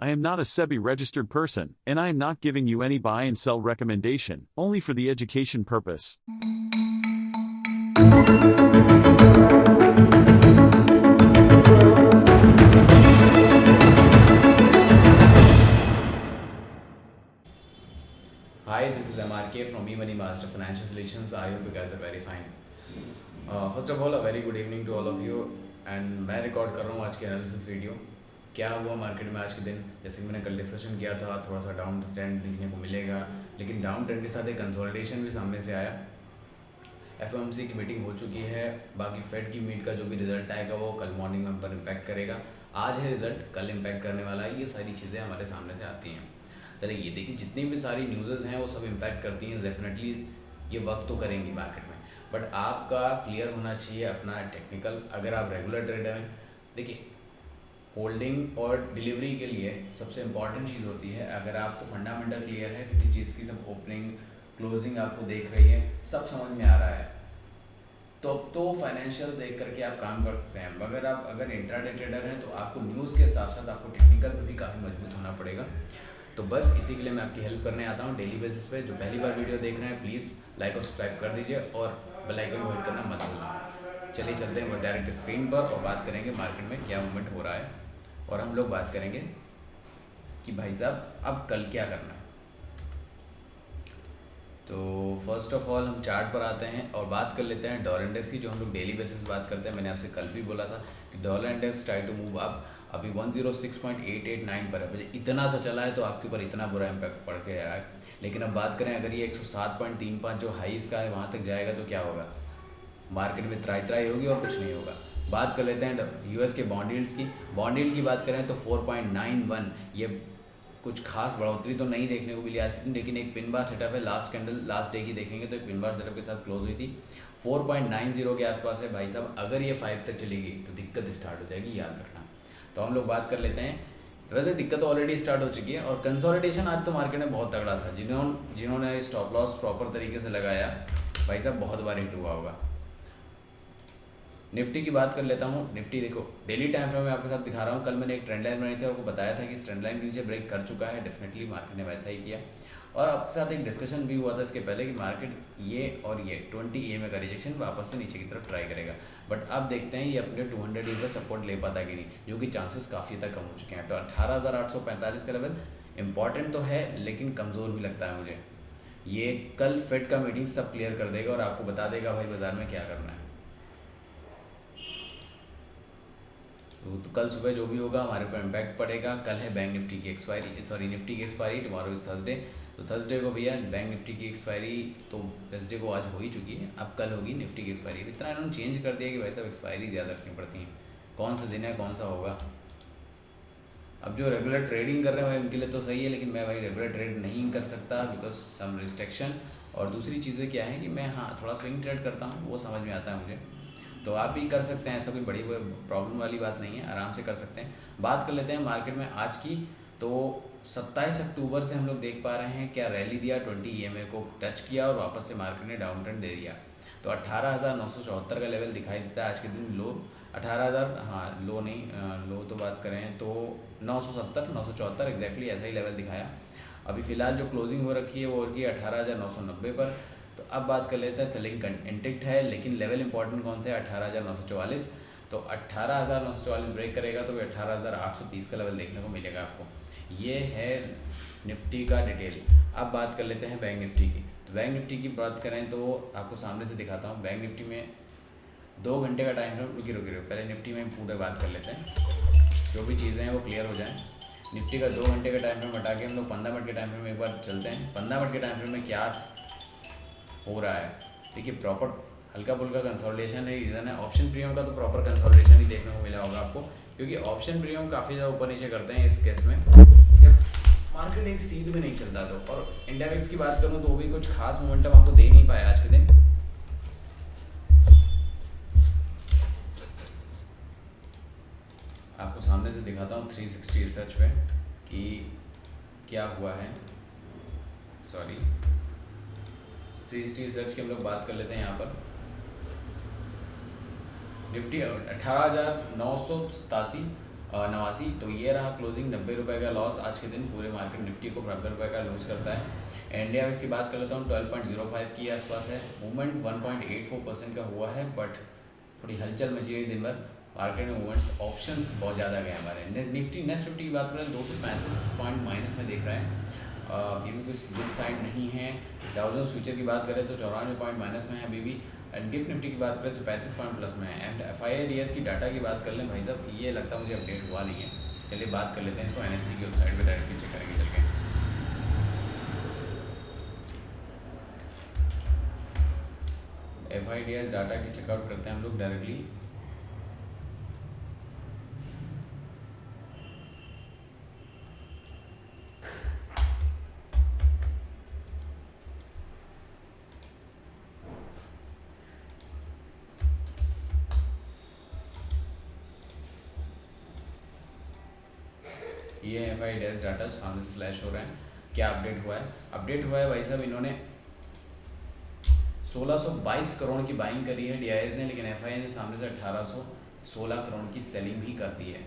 I am not a SEBI registered person, and I am not giving you any buy and sell recommendation, only for the education purpose. Hi, this is MRK from eMoney Master Financial Solutions. I hope you guys are very fine. First of all, a very good evening to all of you. And मैं record कर रहा हूँ आज की analysis video. क्या हुआ market में आज के दिन, जैसे कि मैंने कल डिस्कशन किया था, थोड़ा सा डाउन ट्रेंड देखने को मिलेगा, लेकिन डाउन ट्रेंड के साथ एक कंसोलिडेशन भी सामने से आया। एफओएमसी की मीटिंग हो चुकी है, बाकी फेड की मीट का जो भी रिजल्ट आएगा वो कल मॉर्निंग में हम पर इम्पैक्ट करेगा। आज है रिजल्ट, कल इम्पैक्ट करने वाला है। ये सारी चीज़ें हमारे सामने से आती हैं। चलिए ये देखिए, जितनी भी सारी न्यूज़ हैं वो सब इम्पैक्ट करती हैं। डेफिनेटली ये वक्त तो करेंगी मार्केट में, बट आपका क्लियर होना चाहिए अपना टेक्निकल। अगर आप रेगुलर ट्रेडर हैं, देखिए होल्डिंग और डिलीवरी के लिए सबसे इम्पॉर्टेंट चीज़ होती है, अगर आपको फंडामेंटल क्लियर है किसी चीज़ की, सब ओपनिंग क्लोजिंग आपको देख रही है, सब समझ में आ रहा है, तो फाइनेंशियल देख करके आप काम कर सकते हैं। मगर आप अगर इंट्राडे ट्रेडर हैं तो आपको न्यूज़ के साथ साथ आपको टेक्निकल पे भी काफ़ी मजबूत होना पड़ेगा। तो बस इसी के लिए मैं आपकी हेल्प करने आता हूँ डेली बेसिस पे। जो पहली बार वीडियो देख रहे हैं प्लीज़ लाइक और सब्सक्राइब कर दीजिए और बेल आइकन को हिट करना मत भूलना। चलिए चलते हैं डायरेक्ट स्क्रीन पर और बात करेंगे मार्केट में क्या मूवमेंट हो रहा है, और हम लोग बात करेंगे कि भाई साहब अब कल क्या करना है। तो फर्स्ट ऑफ ऑल हम चार्ट पर आते हैं और बात कर लेते हैं डॉलर इंडेक्स की, जो हम लोग डेली बेसिस बात करते हैं। मैंने आपसे कल भी बोला था कि dollar index try to move up. अभी 106.889 पर है, इतना सा चला है तो आपके ऊपर इतना बुरा इम्पैक्ट पड़ के आया है। लेकिन अब बात करें, अगर ये 107.35 जो हाई इसका है वहाँ तक जाएगा तो क्या होगा, मार्केट में त्राई त्राई होगी और कुछ नहीं होगा। बात कर लेते हैं यूएस के बॉन्ड यील्ड्स की। बॉन्ड यील्ड की बात करें तो 4.91, ये कुछ खास बढ़ोतरी तो नहीं देखने को मिली आज की दिन, लेकिन एक पिन बार सेटअप है। लास्ट कैंडल लास्ट डे की देखेंगे तो एक पिन बार सेटअप के साथ क्लोज हुई थी। 4.90 के आसपास है भाई साहब। अगर ये 5 तक चलेगी तो दिक्कत स्टार्ट हो जाएगी, याद रखना। तो हम लोग बात कर लेते हैं। वैसे दिक्कत तो ऑलरेडी स्टार्ट हो चुकी है, और कंसोलिडेशन आज तो मार्केट में बहुत तगड़ा था। जिन्होंने स्टॉप लॉस प्रॉपर तरीके से लगाया भाई साहब बहुत बार हिट हुआ होगा। निफ्टी की बात कर लेता हूँ। निफ्टी देखो डेली टाइम फ्रेम में आपके साथ दिखा रहा हूँ। कल मैंने एक ट्रेंड लाइन बनाई थी और आपको बताया था कि इस ट्रेंड लाइन के नीचे ब्रेक कर चुका है। डेफिनेटली मार्केट ने वैसा ही किया, और आपके साथ एक डिस्कशन भी हुआ था इसके पहले कि मार्केट ये और ये 20 EMA का रिजेक्शन वापस से नीचे की तरफ ट्राई करेगा। बट अब देखते हैं ये अपने 200 EMA का सपोर्ट ले पाता कि नहीं, जो कि चांसेस काफ़ी तक कम हो चुके हैं। तो 18,845 का लेवल इंपॉर्टेंट तो है, लेकिन कमज़ोर भी लगता है मुझे। ये कल फेड का मीटिंग सब क्लियर कर देगा और आपको बता देगा भाई बाजार में क्या करना है। तो कल सुबह जो भी होगा हमारे ऊपर इम्पैक्ट पड़ेगा। कल है बैंक निफ्टी की एक्सपायरी, सॉरी निफ्टी की एक्सपायरी, टुमारो इज थर्सडे। तो थर्सडे को भैया बैंक निफ्टी की एक्सपायरी तो थर्सडे को आज हो ही चुकी है, अब कल होगी निफ्टी की एक्सपायरी। इतना इन्होंने चेंज कर दिया कि भाई साहब एक्सपायरी ज़्यादा रखनी पड़ती हैं। कौन सा दिन है कौन सा होगा। अब जो रेगुलर ट्रेडिंग कर रहे हैं भाई उनके लिए तो सही है, लेकिन मैं भाई रेगुलर ट्रेड नहीं कर सकता बिकॉज सम रिस्ट्रिक्शन। और दूसरी चीज़ें क्या है कि मैं हाँ थोड़ा स्विंग ट्रेड करता हूँ, वो समझ में आता है मुझे। तो आप भी कर सकते हैं, ऐसा कोई बड़ी प्रॉब्लम वाली बात नहीं है, आराम से कर सकते हैं। बात कर लेते हैं मार्केट में आज की। तो 27 अक्टूबर से हम लोग देख पा रहे हैं क्या रैली दिया, 20 EMA को टच किया और वापस से मार्केट ने डाउन ट्रेंड दे दिया। तो 18,974 का लेवल दिखाई देता है आज के दिन। लो 18,000, हाँ लो नहीं, लो तो बात करें तो 970 974 एग्जैक्टली ऐसा ही लेवल दिखाया। अभी फ़िलहाल जो क्लोजिंग हो रखी है वो होगी 18,990 पर। तो अब बात कर लेते हैं, सेलिंग इंटेक्ट है, लेकिन लेवल इंपॉर्टेंट कौन से है, 18,944। तो 18,944 ब्रेक करेगा तो 18,830 का लेवल देखने को मिलेगा आपको। ये है निफ्टी का डिटेल। अब बात कर लेते हैं बैंक निफ्टी की। तो बैंक निफ्टी की बात करें तो आपको सामने से दिखाता हूँ। बैंक निफ्टी में 2 घंटे का टाइम फ्रेम, रुकी पहले निफ्टी में पूरे बात कर लेते हैं, जो भी चीज़ें हैं वो क्लियर हो जाएँ। निफ्टी का 2 घंटे का टाइम फ्रेम हटा के हम लोग 15 मिनट के टाइम फ्रेम में एक बार चलते हैं। 15 मिनट के टाइम फ्रेम में क्या हो रहा है, देखिए प्रॉपर हल्का फुल्का कंसोलिडेशन है, रीज़न है। ऑप्शन प्रीमियम का तो प्रॉपर कंसोलिडेशन ही देखने को मिला होगा आपको, क्योंकि ऑप्शन प्रीमियम काफ़ी ज़्यादा ऊपर नीचे करते हैं इस केस में जब मार्केट एक सीध में नहीं चलता। तो और इंडेक्स की बात करूँ तो वो भी कुछ खास मोमेंटम आपको दे नहीं पाया आज के दिन। आपको सामने से दिखाता हूँ 360 रिसर्च पे कि क्या हुआ है, सॉरी 360 रिसर्च की हम लोग बात कर लेते हैं। यहाँ पर निफ्टी 18,987 89। तो ये रहा क्लोजिंग, 90 रुपये का लॉस आज के दिन। पूरे मार्केट निफ्टी को 90 रुपये का लूज़ करता है। इंडिया विक्स की बात कर लेता हूँ, 12.05 की आसपास है। मूवमेंट 1.84% का हुआ है, बट थोड़ी हलचल मची हुई दिन भर मार्केट में। मूवमेंट्स ऑप्शंस बहुत ज़्यादा गए हमारे। निफ्टी नेक्स्ट निफ्टी की बात करें 235 पॉइंट माइनस में देख रहे हैं, ये भी कुछ गुड साइड नहीं है। डाउ जोन्स फ्यूचर की बात करें तो 94 पॉइंट माइनस में है अभी भी। एंड गिफ्ट निफ्टी की बात करें तो 35 पॉइंट प्लस में है। एंड FIIDS की डाटा की बात कर लें भाई साहब, ये लगता मुझे अपडेट हुआ नहीं है। चलिए बात कर लेते हैं इसको, NSE की वेबसाइट पर डायरेक्टली चेक करेंगे चल के। FIIDS डाटा की चेकआउट करते हैं हम लोग डायरेक्टली। ये FIIDS डाटा सामने से फ्लैश हो रहा है। क्या अपडेट हुआ है? अपडेट हुआ है भाई साहब, इन्होंने 1622 करोड़ की बाइंग करी है DIS ने, लेकिन FII ने सामने से 1816 करोड़ की सेलिंग भी कर दी है।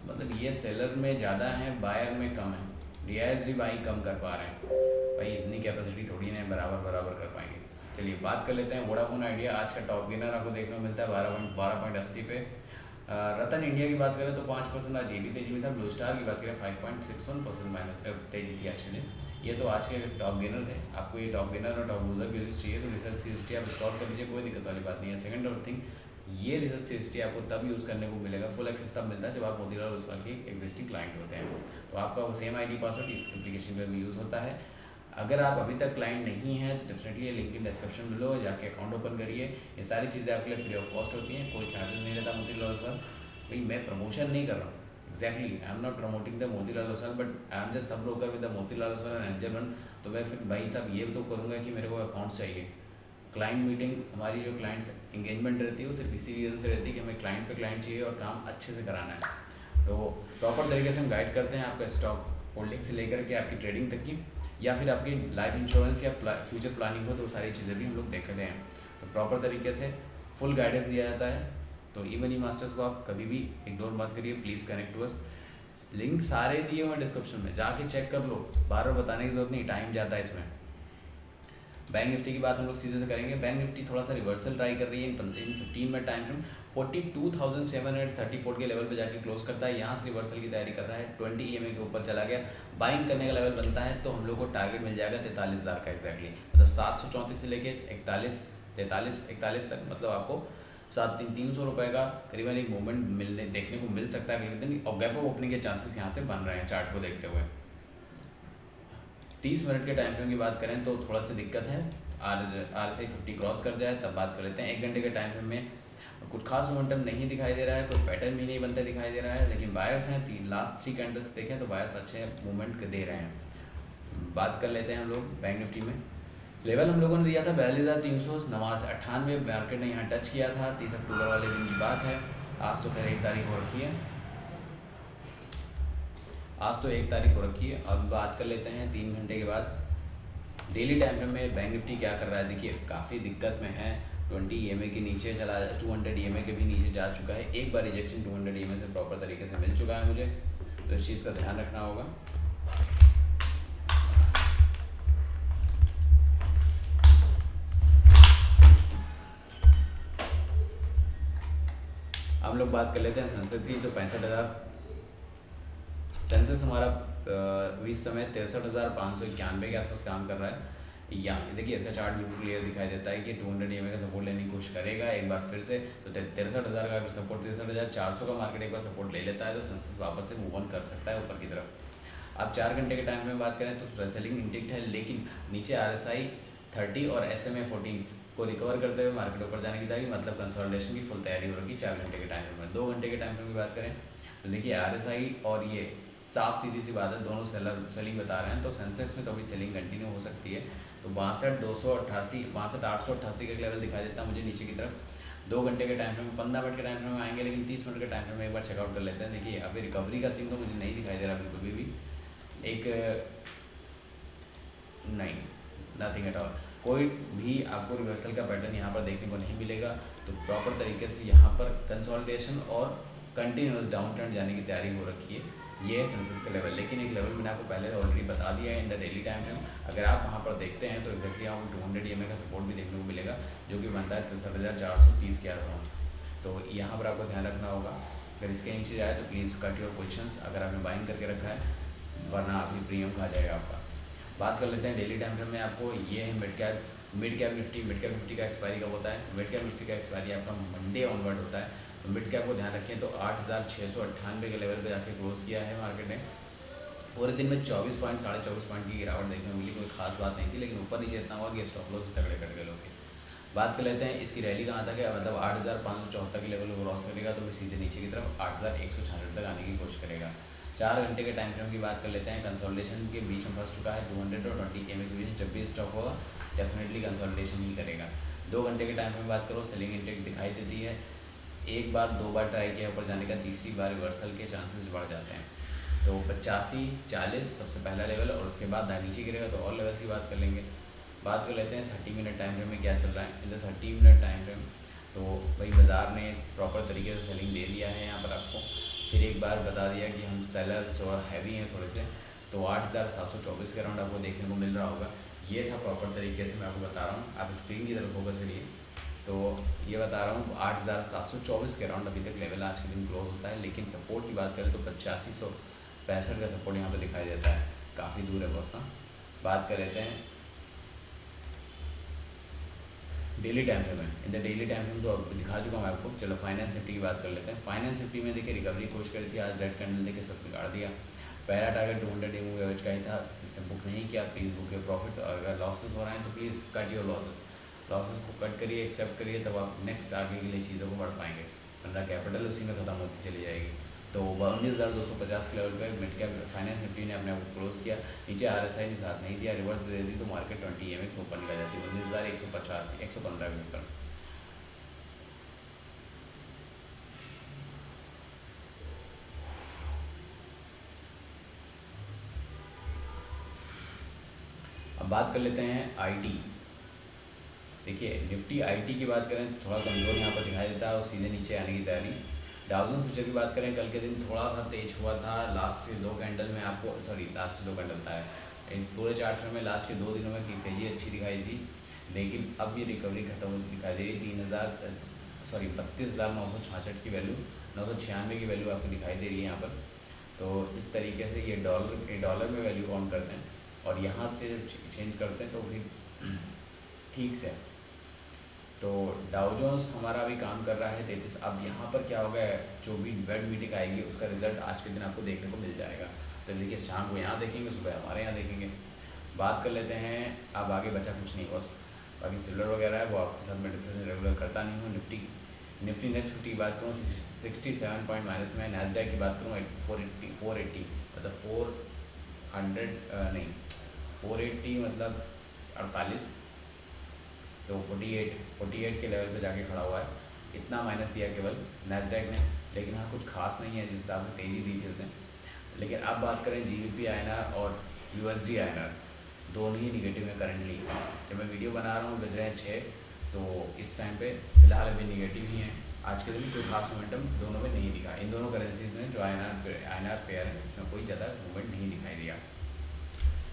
मतलब ये सेलर में ज़्यादा है, बायर में कम है। DIS भी बाइंग कम कर पा रहे हैं भाई, इतनी कैपेसिटी थोड़ी ना बराबर कर पाएंगे। चलिए बात कर लेते हैं वोडाफोन आइडिया। आज का टॉप गेनर आपको देखने को मिलता है 12.80 पे। रतन इंडिया की बात करें तो 5% आज ये भी तेजी में था। ब्लू स्टार की बात करें 5.61% माइनस तेजी थी एक्चुअली। ये तो आज के टॉप गेनर थे। आपको ये टॉप गेनर और टॉप लूजर की लिस्ट चाहिए तो रिसर्च 360 आप इंस्टॉल कर लीजिए, कोई दिक्कत वाली बात नहीं है। सेकंड और थिंग, ये रिसर्च 360 आपको तब यूज़ करने को मिलेगा, फुल एक्सेस तब मिलता है जब आप मोतीलाल ओसवाल के एग्जिस्टिंग क्लाइंट होते हैं। तो आपका वो सेम ID पासवर्ड इस एप्लीकेशन पर भी यूज़ होता है। अगर आप अभी तक क्लाइंट नहीं हैं तो डेफिनेटली ये लिंक इन डिस्क्रिप्शन में लो, जाके अकाउंट ओपन करिए। ये सारी चीज़ें आपके लिए फ्री ऑफ कॉस्ट होती हैं, कोई चार्जेस नहीं रहता मोतीलाल ओसवाल। भाई मैं प्रमोशन नहीं कर रहा हूँ, exactly I am not promoting the Motilal Oswal, but I am just sub broker with the Motilal Oswal and angel one. तो मैं फिर भाई साहब ये तो करूँगा कि मेरे को अकाउंट्स चाहिए। क्लाइंट मीटिंग, हमारी जो क्लाइंट्स एंगेजमेंट रहती है वो सिर्फ इसी रीज़न से रहती है कि हमें क्लाइंट पे क्लाइंट चाहिए और काम अच्छे से कराना है। तो प्रॉपर तरीके से हम गाइड करते हैं आपका स्टॉक होल्डिंग से लेकर के आपकी ट्रेडिंग तक की, या फिर आपकी लाइफ इंश्योरेंस या फ्यूचर प्लानिंग हो तो सारी चीज़ें भी हम लोग देखते हैं। तो प्रॉपर तरीके से फुल गाइडेंस दिया जाता है। तो ई-मनी मास्टर्स को आप कभी भी इग्नोर मत करिए, please connect to us. Link सारे दिए हुए डिस्क्रिप्शन में, जाके चेक कर लो, बार बार बताने की जरूरत नहीं, टाइम जाता है इसमें। बैंक निफ्टी की बात हम लोग सीधे से करेंगे। बैंक निफ्टी थोड़ा सा रिवर्सल ट्राई कर रही है इन 15 मिनट टाइम फ्रेम। 42,734 के लेवल पे जाके क्लोज करता है, यहाँ से रिवर्सल की तैयारी कर रहा है। 20 EMA के ऊपर चला गया, बाइंग करने का लेवल बनता है तो हम लोग को टारगेट मिल जाएगा 43,000 का एग्जैक्टली। मतलब 734 से लेके 41 तक, मतलब आपको 300 रुपये का करीबन एक मूवमेंट देखने को मिल सकता है अगले दिन। और गैप ऑफ ओपनिंग के चांसेस यहाँ से बन रहे हैं चार्ट को देखते हुए। 30 मिनट के टाइम फ्रेम की बात करें तो थोड़ा सी दिक्कत है, RSI 50 क्रॉस कर जाए तब बात कर लेते हैं। 1 घंटे के टाइम फ्रेम में कुछ खास मोमेंटम नहीं दिखाई दे रहा है, कोई पैटर्न भी नहीं बनता दिखाई दे रहा है, लेकिन बायर्स हैं। लास्ट 3 कैंडल्स देखें तो बायर्स अच्छे मूवमेंट दे रहे हैं। बात कर लेते हैं हम लोग बैंक निफ्टी में। लेवल हम लोगों ने दिया था 42,398, मार्केट ने यहाँ टच किया था। 30 अक्टूबर वाले दिन की बात है। आज तो खैर 1 तारीख हो रखी है, अब बात कर लेते हैं 3 घंटे के बाद डेली टाइम फ्रेम में बैंक निफ्टी क्या कर रहा है। देखिए काफ़ी दिक्कत में है, 20 EMA के नीचे चला, 200 EMA के भी नीचे जा चुका है। एक बार रिजेक्शन 200 EMA से प्रॉपर तरीके से मिल चुका है मुझे, तो इस चीज़ का ध्यान रखना होगा। हम लोग बात कर लेते हैं सेंसेक्स की। तो 65,000 सेंसेक्स हमारा इस समय 63,591 के आसपास काम कर रहा है। या देखिए इसका चार्ट बिल्कुल क्लियर दिखाई देता है कि 200 EMA का सपोर्ट लेने की कोशिश करेगा एक बार फिर से। तो 63,000 का अगर सपोर्ट, 63,400 का मार्केट एक बार सपोर्ट ले लेता है तो सेंसेक्स वापस से मूव ऑन कर सकता है ऊपर की तरफ। अब 4 घंटे के टाइम में बात करें तो सेलिंग इंटेक्ट है, लेकिन नीचे RSI 30 और SMA 14 को रिकवर करते हुए मार्केट ऊपर जाने की तैयारी, मतलब कंसोलिडेशन की फुल तैयारी हो रही है 4 घंटे के टाइम में। 2 घंटे के टाइम की बात करें तो देखिए RSI और ये साफ सीधी सी बात है, दोनों सेलिंग बता रहे हैं। तो सेंसेक्स में तो अभी सेलिंग कंटिन्यू हो सकती है। तो 62,288 का लेवल दिखाई देता है मुझे नीचे की तरफ। 2 घंटे के टाइम में, 15 मिनट के टाइम में आएंगे, लेकिन 30 मिनट के टाइम में एक बार चेकआउट कर लेते हैं। देखिए अभी रिकवरी का सीन तो मुझे नहीं दिखाई दे रहा बिल्कुल भी। नथिंग एट ऑल, कोई भी आपको रिवर्सल का पैटर्न यहाँ पर देखने को नहीं मिलेगा। तो प्रॉपर तरीके से यहाँ पर कंसोलिडेशन और कंटिन्यूस डाउन ट्रेंड जाने की तैयारी हो रखी है। ये है सेंसेक्स का लेवल, लेकिन एक लेवल मैंने आपको पहले ऑलरेडी बता दिया है in the daily time frame. अगर आप वहाँ पर देखते हैं तो एक्जैक्टली आपको 200 EMA का सपोर्ट भी देखने को मिलेगा, जो कि बनता है 63,430 के अराउंड। तो यहाँ पर आपको ध्यान रखना होगा, अगर इसके नीचे जाए तो प्लीज़ कट योर पोजिशंस अगर आपने बाइंग करके रखा है, वरना अभी प्रीमियम खा जाएगा आपका। बात कर लेते हैं डेली टाइम फ्रेम में। आपको ये है मिड कैप निफ्टी का एक्सपायरी कब होता है। मिड कैप निफ्टी का एक्सपायरी आपका मंडे ऑनवर्ड होता है। तो मिड कैप को ध्यान रखें तो 8,698 के लेवल पे जाके क्लोज किया है मार्केट ने। पूरे दिन में 24 पॉइंट 24.5 पॉइंट की गिरावट देखने को मिली, कोई खास बात नहीं थी, लेकिन ऊपर नीचे इतना हुआ कि स्टॉप लॉस तगड़े कट गए लोग। बात कर लेते हैं इसकी रैली कहाँ तक है, मतलब 8,574 के लेवल को क्रॉस करेगा तो फिर सीधे नीचे की तरफ 8,166 तक आने की कोशिश करेगा। 4 घंटे के टाइम फ्रेम की बात कर लेते हैं। कंसोलिडेशन के बीच में फंस चुका है 200 और 20 EMA के बीच। जब भी स्टॉक होगा डेफिनेटली कंसोलिडेशन ही करेगा। 2 घंटे के टाइम फ्रेम बात करो, सेलिंग इंटेक दिखाई देती है। एक बार 2 बार ट्राई किया ऊपर जाने का, तीसरी बार रिवर्सल के चांसेस बढ़ जाते हैं। तो 85 40 सबसे पहला लेवल, और उसके बाद नीचे गिरेगा तो और लेवल्स की बात कर लेंगे। बात कर लेते हैं 30 मिनट टाइम फ्रेम में क्या चल रहा है। In the 30 minute time frame तो भाई बाज़ार ने प्रॉपर तरीके से सेलिंग दे दिया है यहाँ पर आपको। फिर एक बार बता दिया कि हम सेलर्स और हैवी हैं थोड़े से, तो 8,724 के अराउंड आपको देखने को मिल रहा होगा। ये था प्रॉपर तरीके से मैं आपको बता रहा हूँ, आप स्क्रीन की तरफ फोकस करिए। तो ये बता रहा हूँ 8,724 के अराउंड अभी तक लेवल आज के दिन क्लोज होता है। लेकिन सपोर्ट की बात करें तो 8565 का सपोर्ट यहाँ पर दिखाई देता है, काफ़ी दूर है बॉस ना। बात कर लेते हैं डेली टाइम फ्रेम में। In the daily time frame तो अब दिखा चुका हूँ मैं आपको। चलो फाइनेंस निफ्टी की बात कर लेते हैं। फाइनेंस निफ्टी में देखिए रिकवरी कोशिश करी थी, आज रेड कैंडल देके सब बिगाड़ दिया। पहला टारगेट 200 EMA एवरेज का ही था, इसे बुक नहीं किया। प्लीज़ बुक के प्रॉफिट्स, और अगर लॉसेस हो रहे हैं तो प्लीज़ कट योर लॉसेस को कट करिए, एक्सेप्ट करिए, तब आप नेक्स्ट आगे के लिए चीज़ों को बढ़ पाएंगे, वरना कैपिटल उसी में ख़त्म होती चली जाएगी। तो 19,250 के लेवल पर मिड कैप फाइनेंस निफ्टी ने अपने आप को क्लोज किया। नीचे RSI ने साथ नहीं दिया, रिवर्स दे दी तो मार्केट 20 EMA के ऊपर निकल जाती है 19,150 115 के ऊपर। अब बात कर लेते हैं IT। देखिए निफ्टी IT की बात करें थोड़ा कमज़ोर यहाँ पर दिखाई देता है और सीधे नीचे आने की तैयारी। डाउ जोन्स फ्यूचर की बात करें, कल के दिन थोड़ा सा तेज हुआ था। लास्ट के 2 कैंडल में आपको लास्ट 2 कैंडल था पूरे चार्ट में लास्ट के 2 दिनों में तेजी अच्छी दिखाई दी, लेकिन अब ये रिकवरी खत्म होती दिखाई दे रही। 32,966 की वैल्यू, 996 की वैल्यू आपको दिखाई दे रही है यहाँ पर। तो इस तरीके से ये डॉलर में वैल्यू काउंट करते हैं, और यहाँ से चेंज करते हैं तो फिर ठीक से। तो डाउ जोन्स हमारा अभी काम कर रहा है 33। अब यहाँ पर क्या होगा, जो भी बेड मीटिंग आएगी उसका रिजल्ट आज के दिन आपको देखने को मिल जाएगा। तो देखिए शाम को यहाँ देखेंगे, सुबह हमारे यहाँ देखेंगे। बात कर लेते हैं, अब आगे बचा कुछ नहीं बस, बाकी सिल्वर वगैरह है वो आपके साथ मैं डिस्कशन रेगुलर करता नहीं हूँ। निफ्टी नेक्स्ट 50 की बात करूँ 67 पॉइंट माइनस में। नैस्डैक की बात करूँ 480 मतलब 480 मतलब 48, तो 48 के लेवल पे जाके खड़ा हुआ है। इतना माइनस दिया केवल नैस्डैक ने, लेकिन हाँ कुछ खास नहीं है जिस हिसाब से तेज़ी दी थी उसने। लेकिन अब बात करें GBP INR और USD INR, दोनों ही निगेटिव में करंटली। जब मैं वीडियो बना रहा हूँ बज रहे हैं 6, तो इस टाइम पे फिलहाल अभी निगेटिव ही हैं। आज के दिन कोई खास मोमेंटम दोनों में नहीं दिखा। इन दोनों करेंसीज में जो INR पेयर है इसमें कोई ज़्यादा मूवमेंट नहीं दिखाई दिया।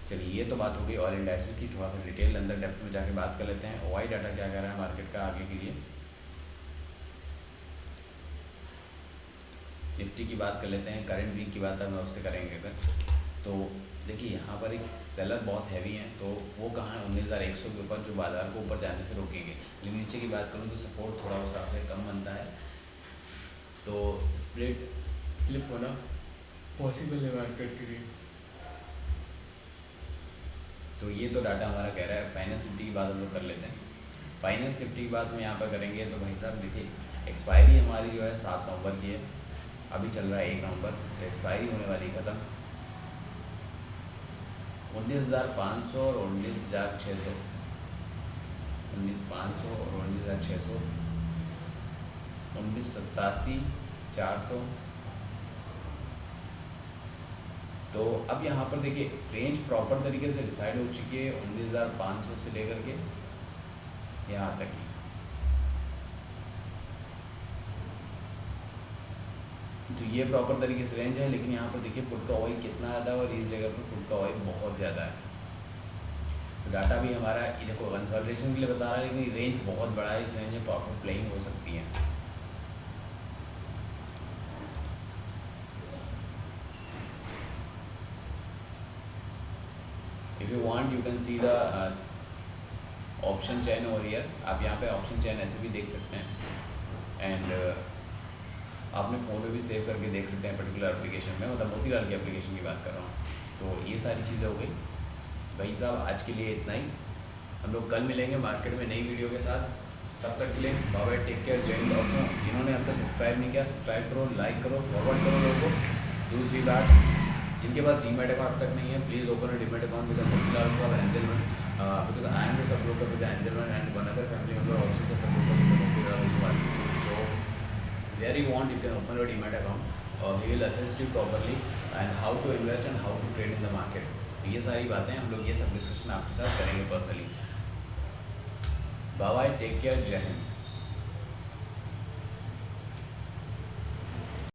चलिए ये तो बात हो गई ऑल इंडेक्सेस की। थोड़ा सा डिटेल अंदर डेप्थ में जाके बात कर लेते हैं। OI डाटा क्या कह रहा है मार्केट का आगे के लिए। निफ्टी की बात कर लेते हैं, करंट वीक की बात हम आपसे करेंगे अगर तो देखिए यहाँ पर एक सेलर बहुत हैवी हैं, तो वो कहाँ है 19,100 के ऊपर, जो बाज़ार को ऊपर जाने से रोकेंगे। लेकिन नीचे की बात करूँ तो सपोर्ट थोड़ा उस हिसाब से कम बनता है, तो स्लिप होना पॉसिबल है मार्केट के लिए। तो ये तो डाटा हमारा कह रहा है। फाइनेंस निफ्टी की बात हम लोग कर लेते हैं। फाइनेंस निफ्टी की बात हम यहाँ पर करेंगे तो भाई साहब देखिए एक्सपायरी हमारी जो है 7 नवंबर की है, अभी चल रहा है 1 नवंबर, तो एक्सपायरी होने वाली ख़त्म 19,500 और 19,600, 19,500 और 19,600, 19,87 400। तो अब यहाँ पर देखिए रेंज प्रॉपर तरीके से डिसाइड हो चुकी है 19,500 से लेकर के यहाँ तक ही। तो ये प्रॉपर तरीके से रेंज है, लेकिन यहाँ पर देखिए पुट का ऑयल कितना ज़्यादा है और इस जगह पर पुट का ऑयल बहुत ज़्यादा है। तो डाटा भी हमारा ये देखो कंसोलिडेशन के लिए बता रहा है, लेकिन रेंज बहुत बड़ा है, इस रेंज में प्रॉपर प्लेइंग हो सकती है। If you want you can see the option chain over here. आप यहाँ पे ऑप्शन चेन ऐसे भी देख सकते हैं एंड आपने फ़ोन में भी सेव करके देख सकते हैं पर्टिकुलर एप्लीकेशन में, मतलब मोतीलाल की एप्लीकेशन की बात कर रहा हूँ। तो ये सारी चीज़ें हो गई भाई साहब, आज के लिए इतना ही। हम लोग कल मिलेंगे मार्केट में नई वीडियो के साथ। तब तक के लिए बाय बाय, टेक केयर, जय हिंद। ऑल्सो जिन्होंने अब तक सब्सक्राइब नहीं किया, सब्सक्राइब करो, लाइक करो, फॉरवर्ड करो लोगों को। दूसरी बात, जिनके पास डीमेट अकाउंट अब तक नहीं है, please open a demat account with Motilal Angelman, because I am the sub broker with Angelman and one other family member also the sub broker with Motilal. So where you want you can open your demat account, he will assist you properly and how to invest and how to trade in the market। ये सारी बातें हम लोग ये सब discussion आपके साथ करेंगे personally. Bye bye, take care, जय हिंद।